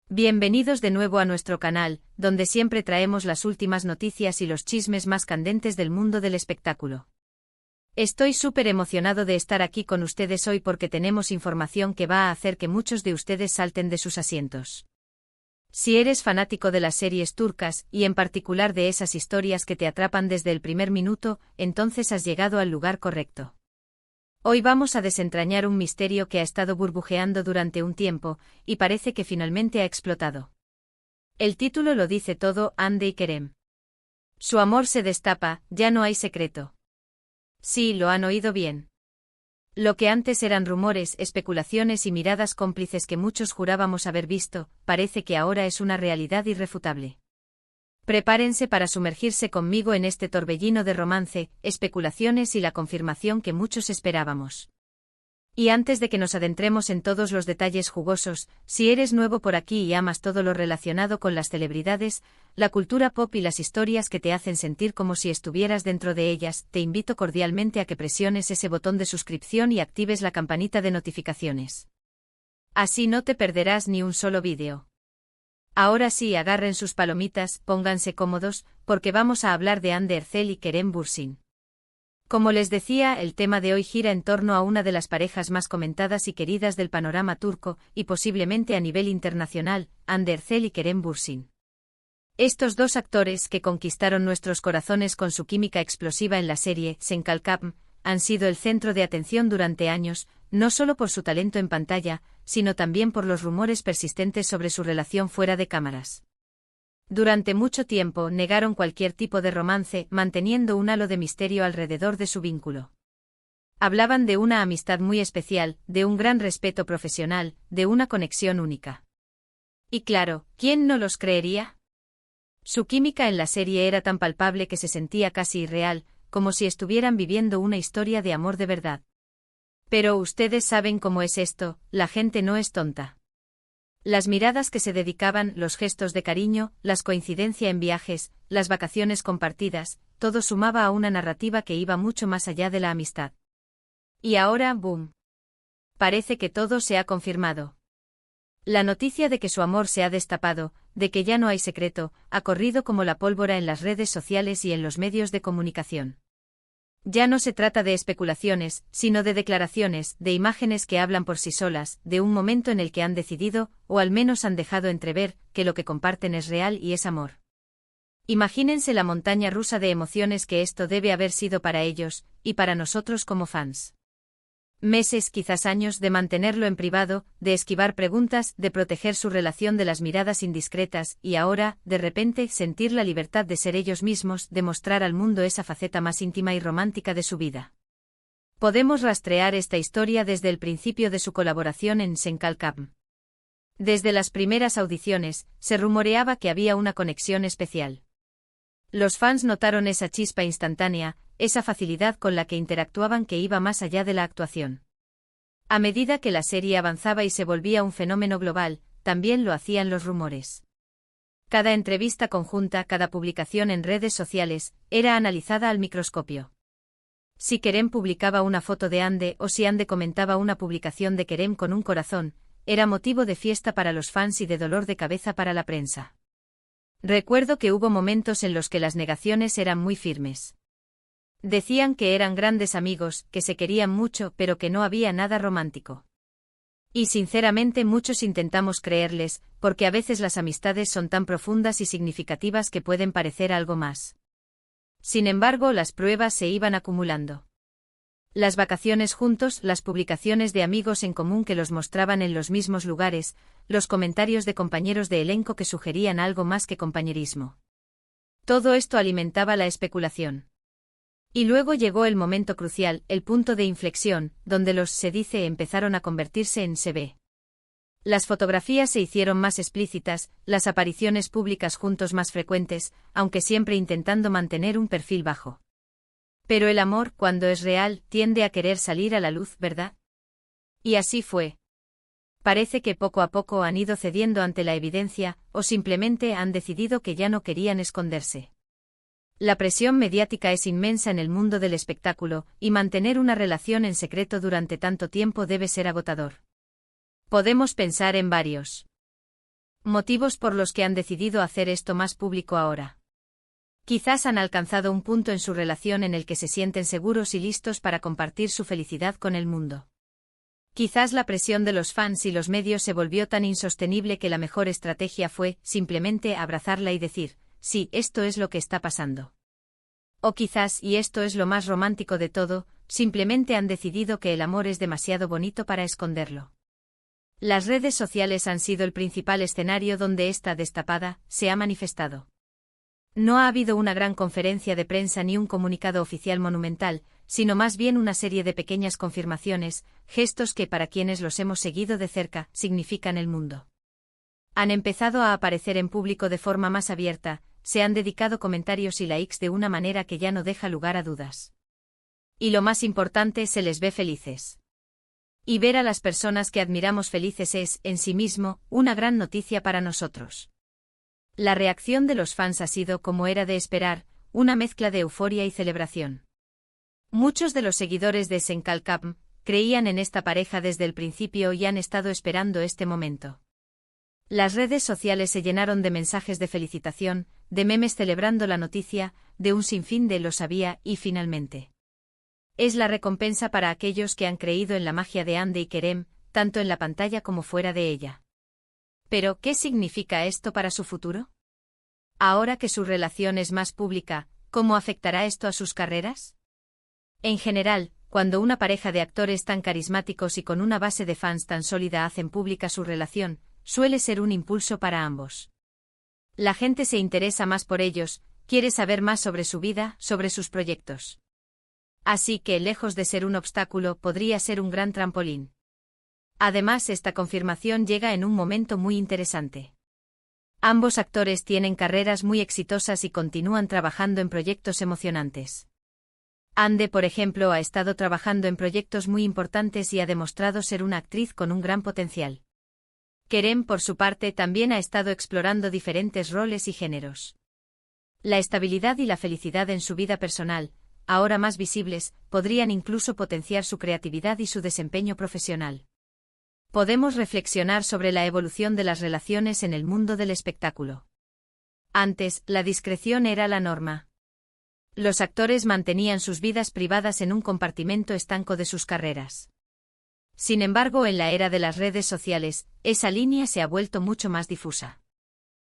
Bienvenidos de nuevo a nuestro canal, donde siempre traemos las últimas noticias y los chismes más candentes del mundo del espectáculo. Estoy súper emocionado de estar aquí con ustedes hoy porque tenemos información que va a hacer que muchos de ustedes salten de sus asientos. Si eres fanático de las series turcas, y en particular de esas historias que te atrapan desde el primer minuto, entonces has llegado al lugar correcto. Hoy vamos a desentrañar un misterio que ha estado burbujeando durante un tiempo, y parece que finalmente ha explotado. El título lo dice todo: Hande y Kerem. Su amor se destapa, ya no hay secreto. Sí, lo han oído bien. Lo que antes eran rumores, especulaciones y miradas cómplices que muchos jurábamos haber visto, parece que ahora es una realidad irrefutable. Prepárense para sumergirse conmigo en este torbellino de romance, especulaciones y la confirmación que muchos esperábamos. Y antes de que nos adentremos en todos los detalles jugosos, si eres nuevo por aquí y amas todo lo relacionado con las celebridades, la cultura pop y las historias que te hacen sentir como si estuvieras dentro de ellas, te invito cordialmente a que presiones ese botón de suscripción y actives la campanita de notificaciones. Así no te perderás ni un solo vídeo. Ahora sí, agarren sus palomitas, pónganse cómodos, porque vamos a hablar de Hande Erçel y Kerem Bürsin. Como les decía, el tema de hoy gira en torno a una de las parejas más comentadas y queridas del panorama turco, y posiblemente a nivel internacional, Hande Erçel y Kerem Bürsin. Estos dos actores, que conquistaron nuestros corazones con su química explosiva en la serie Sen Kalkam, han sido el centro de atención durante años, no solo por su talento en pantalla, sino también por los rumores persistentes sobre su relación fuera de cámaras. Durante mucho tiempo negaron cualquier tipo de romance, manteniendo un halo de misterio alrededor de su vínculo. Hablaban de una amistad muy especial, de un gran respeto profesional, de una conexión única. Y claro, ¿quién no los creería? Su química en la serie era tan palpable que se sentía casi irreal, como si estuvieran viviendo una historia de amor de verdad. Pero ustedes saben cómo es esto, la gente no es tonta. Las miradas que se dedicaban, los gestos de cariño, las coincidencias en viajes, las vacaciones compartidas, todo sumaba a una narrativa que iba mucho más allá de la amistad. Y ahora, ¡boom! Parece que todo se ha confirmado. La noticia de que su amor se ha destapado, de que ya no hay secreto, ha corrido como la pólvora en las redes sociales y en los medios de comunicación. Ya no se trata de especulaciones, sino de declaraciones, de imágenes que hablan por sí solas, de un momento en el que han decidido, o al menos han dejado entrever, que lo que comparten es real y es amor. Imagínense la montaña rusa de emociones que esto debe haber sido para ellos, y para nosotros como fans. Meses, quizás años, de mantenerlo en privado, de esquivar preguntas, de proteger su relación de las miradas indiscretas, y ahora, de repente, sentir la libertad de ser ellos mismos, de mostrar al mundo esa faceta más íntima y romántica de su vida. Podemos rastrear esta historia desde el principio de su colaboración en Sen Kalkam. Desde las primeras audiciones, se rumoreaba que había una conexión especial. Los fans notaron esa chispa instantánea, esa facilidad con la que interactuaban que iba más allá de la actuación. A medida que la serie avanzaba y se volvía un fenómeno global, también lo hacían los rumores. Cada entrevista conjunta, cada publicación en redes sociales, era analizada al microscopio. Si Kerem publicaba una foto de Hande o si Hande comentaba una publicación de Kerem con un corazón, era motivo de fiesta para los fans y de dolor de cabeza para la prensa. Recuerdo que hubo momentos en los que las negaciones eran muy firmes. Decían que eran grandes amigos, que se querían mucho, pero que no había nada romántico. Y sinceramente muchos intentamos creerles, porque a veces las amistades son tan profundas y significativas que pueden parecer algo más. Sin embargo, las pruebas se iban acumulando. Las vacaciones juntos, las publicaciones de amigos en común que los mostraban en los mismos lugares, los comentarios de compañeros de elenco que sugerían algo más que compañerismo. Todo esto alimentaba la especulación. Y luego llegó el momento crucial, el punto de inflexión, donde los se dice empezaron a convertirse en se ve. Las fotografías se hicieron más explícitas, las apariciones públicas juntos más frecuentes, aunque siempre intentando mantener un perfil bajo. Pero el amor, cuando es real, tiende a querer salir a la luz, ¿verdad? Y así fue. Parece que poco a poco han ido cediendo ante la evidencia, o simplemente han decidido que ya no querían esconderse. La presión mediática es inmensa en el mundo del espectáculo, y mantener una relación en secreto durante tanto tiempo debe ser agotador. Podemos pensar en varios Motivos por los que han decidido hacer esto más público ahora. Quizás han alcanzado un punto en su relación en el que se sienten seguros y listos para compartir su felicidad con el mundo. Quizás la presión de los fans y los medios se volvió tan insostenible que la mejor estrategia fue, simplemente, abrazarla y decir, sí, esto es lo que está pasando. O quizás, y esto es lo más romántico de todo, simplemente han decidido que el amor es demasiado bonito para esconderlo. Las redes sociales han sido el principal escenario donde esta destapada se ha manifestado. No ha habido una gran conferencia de prensa ni un comunicado oficial monumental, sino más bien una serie de pequeñas confirmaciones, gestos que para quienes los hemos seguido de cerca, significan el mundo. Han empezado a aparecer en público de forma más abierta, se han dedicado comentarios y likes de una manera que ya no deja lugar a dudas. Y lo más importante, se les ve felices. Y ver a las personas que admiramos felices es, en sí mismo, una gran noticia para nosotros. La reacción de los fans ha sido, como era de esperar, una mezcla de euforia y celebración. Muchos de los seguidores de Senkalkam creían en esta pareja desde el principio y han estado esperando este momento. Las redes sociales se llenaron de mensajes de felicitación, de memes celebrando la noticia, de un sinfín de lo sabía y finalmente. Es la recompensa para aquellos que han creído en la magia de Hande y Kerem, tanto en la pantalla como fuera de ella. Pero, ¿qué significa esto para su futuro? Ahora que su relación es más pública, ¿cómo afectará esto a sus carreras? En general, cuando una pareja de actores tan carismáticos y con una base de fans tan sólida hacen pública su relación, suele ser un impulso para ambos. La gente se interesa más por ellos, quiere saber más sobre su vida, sobre sus proyectos. Así que, lejos de ser un obstáculo, podría ser un gran trampolín. Además, esta confirmación llega en un momento muy interesante. Ambos actores tienen carreras muy exitosas y continúan trabajando en proyectos emocionantes. Hande, por ejemplo, ha estado trabajando en proyectos muy importantes y ha demostrado ser una actriz con un gran potencial. Kerem, por su parte, también ha estado explorando diferentes roles y géneros. La estabilidad y la felicidad en su vida personal, ahora más visibles, podrían incluso potenciar su creatividad y su desempeño profesional. Podemos reflexionar sobre la evolución de las relaciones en el mundo del espectáculo. Antes, la discreción era la norma. Los actores mantenían sus vidas privadas en un compartimento estanco de sus carreras. Sin embargo, en la era de las redes sociales, esa línea se ha vuelto mucho más difusa.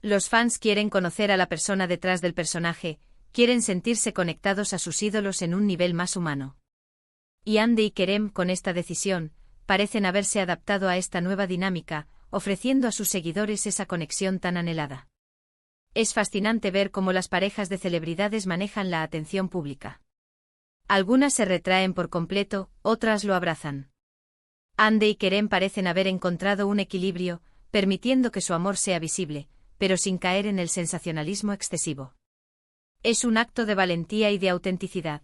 Los fans quieren conocer a la persona detrás del personaje, quieren sentirse conectados a sus ídolos en un nivel más humano. Y Hande y Kerem, con esta decisión, parecen haberse adaptado a esta nueva dinámica, ofreciendo a sus seguidores esa conexión tan anhelada. Es fascinante ver cómo las parejas de celebridades manejan la atención pública. Algunas se retraen por completo, otras lo abrazan. Hande y Kerem parecen haber encontrado un equilibrio, permitiendo que su amor sea visible, pero sin caer en el sensacionalismo excesivo. Es un acto de valentía y de autenticidad.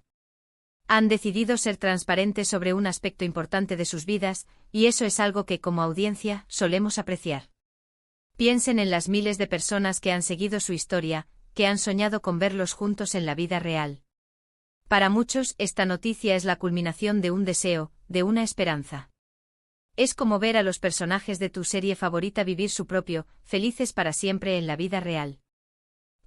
Han decidido ser transparentes sobre un aspecto importante de sus vidas, y eso es algo que, como audiencia, solemos apreciar. Piensen en las miles de personas que han seguido su historia, que han soñado con verlos juntos en la vida real. Para muchos, esta noticia es la culminación de un deseo, de una esperanza. Es como ver a los personajes de tu serie favorita vivir su propio, felices para siempre en la vida real.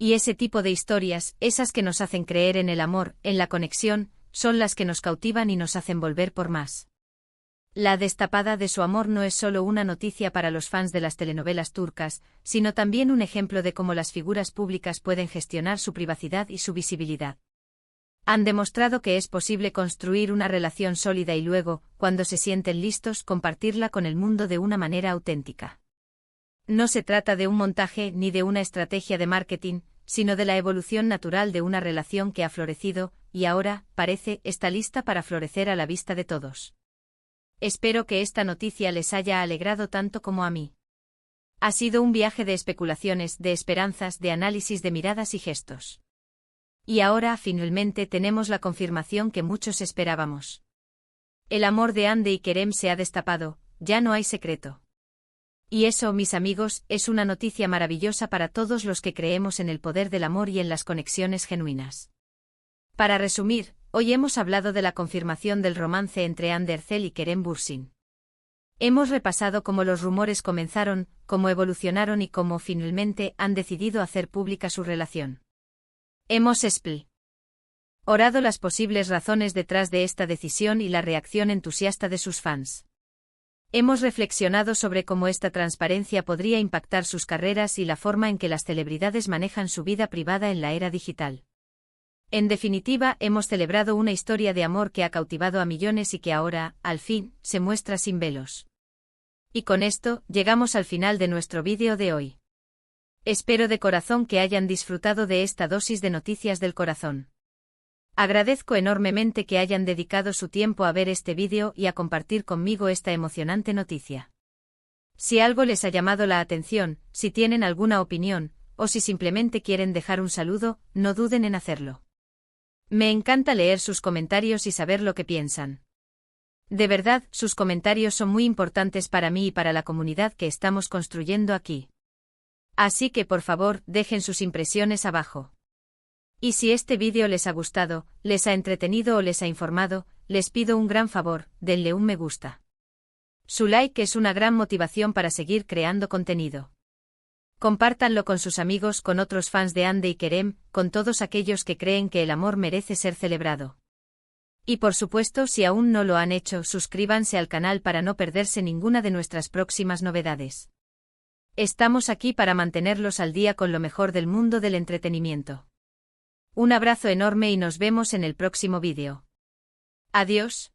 Y ese tipo de historias, esas que nos hacen creer en el amor, en la conexión, son las que nos cautivan y nos hacen volver por más. La destapada de su amor no es solo una noticia para los fans de las telenovelas turcas, sino también un ejemplo de cómo las figuras públicas pueden gestionar su privacidad y su visibilidad. Han demostrado que es posible construir una relación sólida y luego, cuando se sienten listos, compartirla con el mundo de una manera auténtica. No se trata de un montaje ni de una estrategia de marketing, sino de la evolución natural de una relación que ha florecido, y ahora, parece, está lista para florecer a la vista de todos. Espero que esta noticia les haya alegrado tanto como a mí. Ha sido un viaje de especulaciones, de esperanzas, de análisis de miradas y gestos. Y ahora, finalmente, tenemos la confirmación que muchos esperábamos. El amor de Hande y Kerem se ha destapado, ya no hay secreto. Y eso, mis amigos, es una noticia maravillosa para todos los que creemos en el poder del amor y en las conexiones genuinas. Para resumir, hoy hemos hablado de la confirmación del romance entre Hande Erçel y Kerem Bürsin. Hemos repasado cómo los rumores comenzaron, cómo evolucionaron y cómo finalmente han decidido hacer pública su relación. Hemos explorado las posibles razones detrás de esta decisión y la reacción entusiasta de sus fans. Hemos reflexionado sobre cómo esta transparencia podría impactar sus carreras y la forma en que las celebridades manejan su vida privada en la era digital. En definitiva, hemos celebrado una historia de amor que ha cautivado a millones y que ahora, al fin, se muestra sin velos. Y con esto, llegamos al final de nuestro vídeo de hoy. Espero de corazón que hayan disfrutado de esta dosis de noticias del corazón. Agradezco enormemente que hayan dedicado su tiempo a ver este vídeo y a compartir conmigo esta emocionante noticia. Si algo les ha llamado la atención, si tienen alguna opinión, o si simplemente quieren dejar un saludo, no duden en hacerlo. Me encanta leer sus comentarios y saber lo que piensan. De verdad, sus comentarios son muy importantes para mí y para la comunidad que estamos construyendo aquí. Así que por favor, dejen sus impresiones abajo. Y si este vídeo les ha gustado, les ha entretenido o les ha informado, les pido un gran favor, denle un me gusta. Su like es una gran motivación para seguir creando contenido. Compártanlo con sus amigos, con otros fans de Hande y Kerem, con todos aquellos que creen que el amor merece ser celebrado. Y por supuesto, si aún no lo han hecho, suscríbanse al canal para no perderse ninguna de nuestras próximas novedades. Estamos aquí para mantenerlos al día con lo mejor del mundo del entretenimiento. Un abrazo enorme y nos vemos en el próximo vídeo. Adiós.